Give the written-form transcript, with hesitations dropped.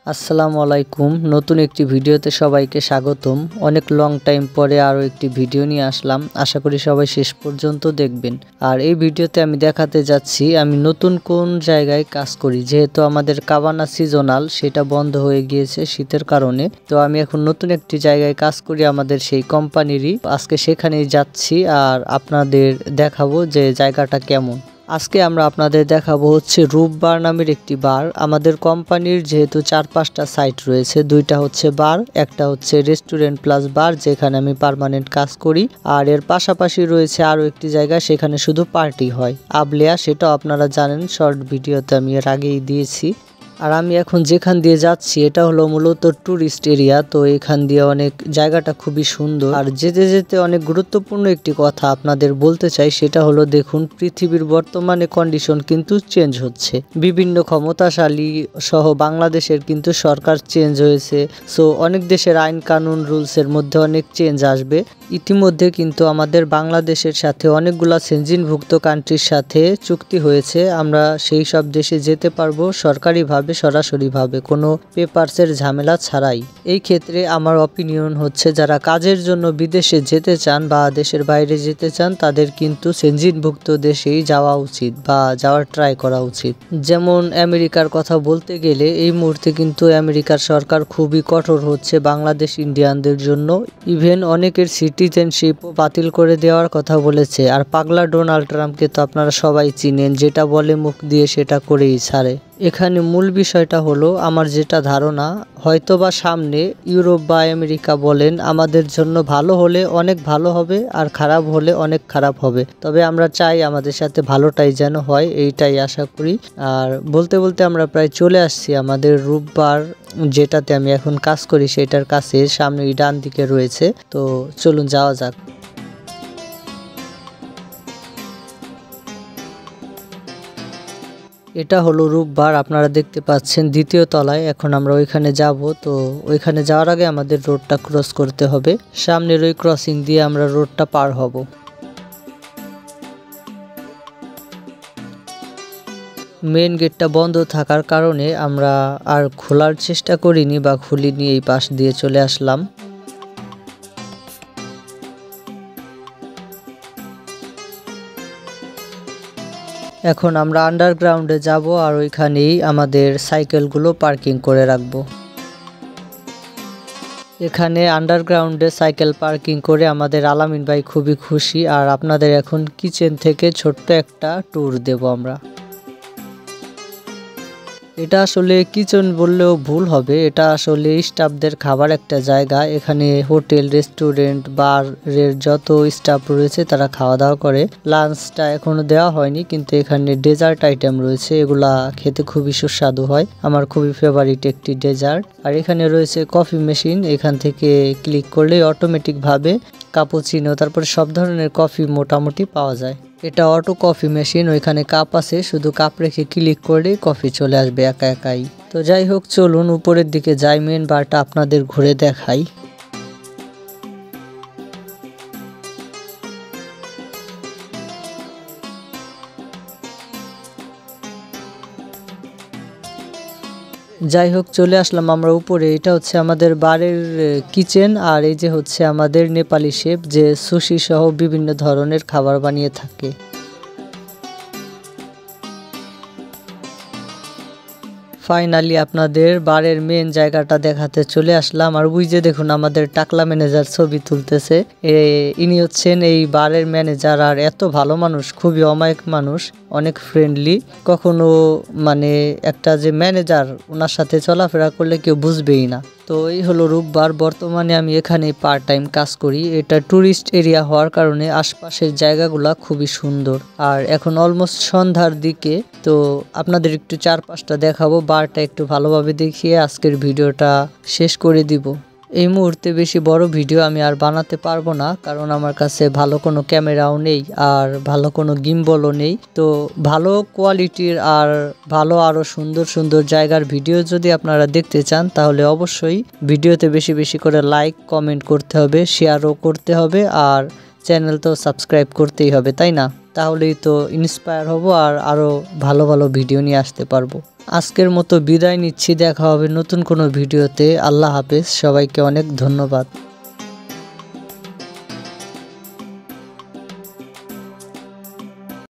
আসসালামু আলাইকুম। নতুন একটি ভিডিওতে সবাইকে স্বাগতম। অনেক লং টাইম পরে আরও একটি ভিডিও নিয়ে আসলাম। আশা করি সবাই শেষ পর্যন্ত দেখবেন। আর এই ভিডিওতে আমি দেখাতে যাচ্ছি আমি নতুন কোন জায়গায় কাজ করি। যেহেতু আমাদের কাবানা সিজনাল সেটা বন্ধ হয়ে গিয়েছে শীতের কারণে, তো আমি এখন নতুন একটি জায়গায় কাজ করি আমাদের সেই কোম্পানিরই। আজকে সেখানেই যাচ্ছি আর আপনাদের দেখাবো যে জায়গাটা কেমন। আজকে আমরা আপনাদের দেখাবো হচ্ছে রূপবার নামের একটি বার। আমাদের কোম্পানির যেহেতু 4-5টা সাইট রয়েছে, 2টা হচ্ছে বার, একটা হচ্ছে রেস্টুরেন্ট প্লাস বার যেখানে আমি পার্মানেন্ট কাজ করি। আর এর পাশাপাশি রয়েছে আরও একটি জায়গা, সেখানে শুধু পার্টি হয়, আবলিয়া। সেটাও আপনারা জানেন, শর্ট ভিডিওতে আমি এর আগেই দিয়েছি। আর আমি এখন যেখান দিয়ে যাচ্ছি এটা হলো মূলত ট্যুরিস্ট এরিয়া। তো এখান দিয়ে অনেক জায়গাটা খুবই সুন্দর। আর যেতে যেতে অনেক গুরুত্বপূর্ণ একটি কথা আপনাদের বলতে চাই, সেটা হলো দেখুন পৃথিবীর বর্তমানে কন্ডিশন কিন্তু চেঞ্জ হচ্ছে। বিভিন্ন ক্ষমতাশালী সহ বাংলাদেশের কিন্তু সরকার চেঞ্জ হয়েছে। সো অনেক দেশের আইন কানুন রুলসের মধ্যে অনেক চেঞ্জ আসবে। ইতিমধ্যে কিন্তু আমাদের বাংলাদেশের সাথে অনেকগুলা সেনজিনভুক্ত কান্ট্রির সাথে চুক্তি হয়েছে। আমরা সেই সব দেশে যেতে পারবো সরকারিভাবে, সরাসরিভাবে, কোনো পেপারসের ঝামেলা ছাড়াই। এই ক্ষেত্রে আমার অপিনিয়ন হচ্ছে যারা কাজের জন্য বিদেশে যেতে চান বা দেশের বাইরে যেতে চান তাদের কিন্তু সেনজিনভুক্ত দেশেই যাওয়া উচিত বা যাওয়ার ট্রাই করা উচিত। যেমন আমেরিকার কথা বলতে গেলে এই মুহূর্তে কিন্তু আমেরিকার সরকার খুবই কঠোর হচ্ছে বাংলাদেশ ইন্ডিয়ানদের জন্য। ইভেন অনেকের সিটিজেনশিপও বাতিল করে দেওয়ার কথা বলেছে। আর পাগলা ডোনাল্ড ট্রাম্পকে তো আপনারা সবাই চিনেন, যেটা বলে মুখ দিয়ে সেটা করেই ছাড়ে। এখানে মূল বিষয়টা হলো আমার যেটা ধারণা, হয়তোবা সামনে ইউরোপ বা আমেরিকা বলেন আমাদের জন্য ভালো হলে অনেক ভালো হবে আর খারাপ হলে অনেক খারাপ হবে। তবে আমরা চাই আমাদের সাথে ভালোটাই যেন হয়, এইটাই আশা করি। আর বলতে বলতে আমরা প্রায় চলে আসছি আমাদের রূপবার যেটাতে আমি এখন কাজ করি সেটার কাছে। সামনে ডান দিকে রয়েছে, তো চলুন যাওয়া যাক। এটা হলো রূপবার, আপনারা দেখতে পাচ্ছেন 2য় তলায়। এখন আমরা ওইখানে যাব। তো ওইখানে যাওয়ার আগে আমাদের রোডটা ক্রস করতে হবে। সামনের ওই ক্রসিং দিয়ে আমরা রোডটা পার হব। মেন গেটটা বন্ধ থাকার কারণে আমরা আর খোলার চেষ্টা করিনি বা খুলিনি, এই পাশ দিয়ে চলে আসলাম। এখন আমরা আন্ডারগ্রাউন্ডে যাব আর ওইখানেই আমাদের সাইকেলগুলো পার্কিং করে রাখবো। এখানে আন্ডারগ্রাউন্ডে সাইকেল পার্কিং করে আমাদের আলামিন ভাই খুবই খুশি। আর আপনাদের এখন কিচেন থেকে ছোট্ট একটা ট্যুর দেব আমরা। এটা আসলে কিচেন বললেও ভুল হবে, এটা আসলে স্টাফদের খাবার একটা জায়গা। এখানে হোটেল, রেস্টুরেন্ট, বারের যত স্টাফ রয়েছে তারা খাওয়া দাওয়া করে। লাঞ্চটা এখনো দেওয়া হয়নি, কিন্তু এখানে ডেজার্ট আইটেম রয়েছে, এগুলা খেতে খুবই সুস্বাদু হয়। আমার খুবই ফেভারিট একটি ডেজার্ট। আর এখানে রয়েছে কফি মেশিন, এখান থেকে ক্লিক করলে অটোমেটিক ভাবে কাপুচিনো, তারপরে সব ধরনের কফি মোটামুটি পাওয়া যায়। এটা অটো কফি মেশিন, ওইখানে কাপ আছে, শুধু কাপ রেখে ক্লিক করলেই কফি চলে আসবে একা একাই। তো যাই হোক, চলুন উপরের দিকে যাই, মেন বারটা আপনাদের ঘুরে দেখাই। যাই হোক, চলে আসলাম আমরা উপরে। এটা হচ্ছে আমাদের বারের কিচেন। আর এই যে হচ্ছে আমাদের নেপালি শেফ, যে সুশি সহ বিভিন্ন ধরনের খাবার বানিয়ে থাকে। ফাইনালি আপনাদের বারের মেন জায়গাটা দেখাতে চলে আসলাম। আর ওই যে দেখুন আমাদের টাকলা ম্যানেজার ছবি তুলতেছে। ইনি হচ্ছেন এই বারের ম্যানেজার। আর এত ভালো মানুষ, খুবই অমায়িক মানুষ, অনেক ফ্রেন্ডলি। কখনো মানে একটা যে ম্যানেজার, ওনার সাথে চলাফেরা করলে কেউ বুঝবেই না। তো এই হলো রূপবার। বর্তমানে আমি এখানে পার্ট টাইম কাজ করি। এটা ট্যুরিস্ট এরিয়া হওয়ার কারণে আশপাশের জায়গাগুলা খুবই সুন্দর। আর এখন অলমোস্ট সন্ধ্যার দিকে, তো আপনাদের একটু চারপাশটা দেখাবো, বারটা একটু ভালোভাবে দেখিয়ে আজকের ভিডিওটা শেষ করে দিব। এই মুহূর্তে বেশি বড় ভিডিও আমি আর বানাতে পারবো না, কারণ আমার কাছে ভালো কোনো ক্যামেরাও নেই আর ভালো কোনো গিম্বলও নেই। তো ভালো কোয়ালিটির আর ভালো আরও সুন্দর সুন্দর জায়গার ভিডিও যদি আপনারা দেখতে চান, তাহলে অবশ্যই ভিডিওতে বেশি বেশি করে লাইক, কমেন্ট করতে হবে, শেয়ারও করতে হবে, আর চ্যানেল তো সাবস্ক্রাইব করতেই হবে, তাই না? তাহলেই তো ইন্সপায়ার হব আর আরও ভালো ভালো ভিডিও নিয়ে আসতে পারবো। আজকের মতো বিদায় নিচ্ছি, দেখা হবে নতুন কোনো ভিডিওতে। আল্লাহ হাফেজ, সবাইকে অনেক ধন্যবাদ।